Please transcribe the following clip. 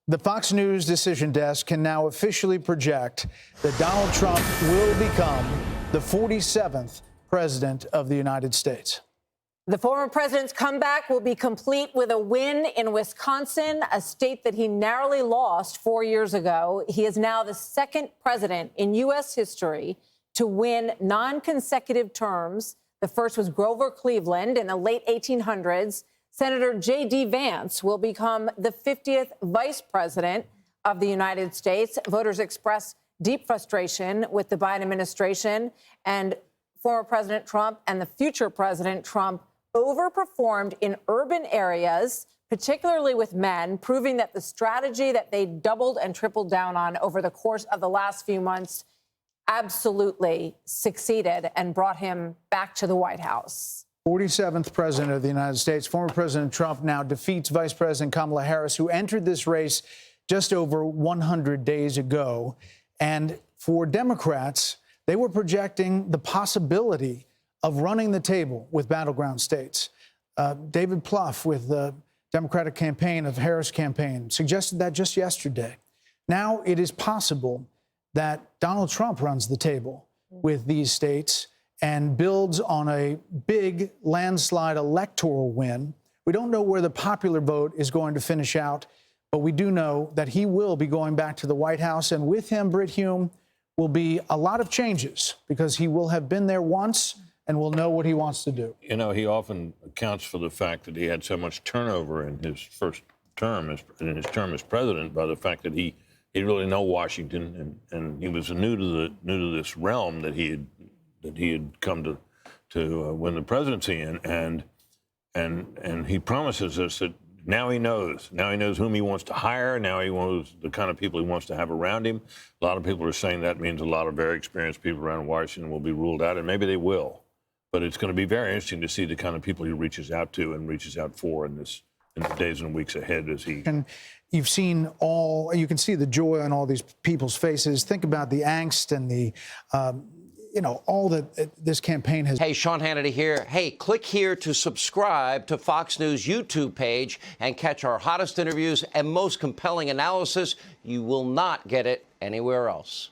The Fox News decision desk can now officially project that Donald Trump will become the 47th president of the United States. The former president's comeback will be complete with a win in Wisconsin, a state that he narrowly lost 4 years ago. He is now the second president in U.S. history to win non-consecutive terms. The first was Grover Cleveland in the late 1800s. Senator J.D. Vance will become the 50th vice president of the United States. Voters expressed deep frustration with the Biden administration, and former President Trump and the future President Trump overperformed in urban areas, particularly with men, proving that the strategy that they doubled and tripled down on over the course of the last few months absolutely succeeded and brought him back to the White House. 47th president of the United States, former President Trump now defeats Vice President Kamala Harris, who entered this race just over 100 days ago. And for Democrats, they were projecting the possibility of running the table with battleground states. David Plouffe with the Democratic campaign of Harris campaign suggested that just yesterday. Now it is possible that Donald Trump runs the table with these states and builds on a big landslide electoral win. We don't know where the popular vote is going to finish out, but we do know that he will be going back to the White House. And with him, Brit Hume, will be a lot of changes because he will have been there once and will know what he wants to do. You know, he often accounts for the fact that he had so much turnover in his first term as president by the fact that he didn't really know Washington and he was new to this realm that he had come to win the presidency in, and he promises us that now he knows whom he wants to hire. Now he knows the kind of people he wants to have around him. A lot of people are saying that means a lot of very experienced people around Washington will be ruled out, and maybe they will. But it's going to be very interesting to see the kind of people he reaches out to and reaches out for in the days and weeks ahead as he. And you've seen you can see the joy on all these people's faces. Think about the angst and the, all that this campaign has. Hey, Sean Hannity here. Hey, click here to subscribe to Fox News YouTube page and catch our hottest interviews and most compelling analysis. You will not get it anywhere else.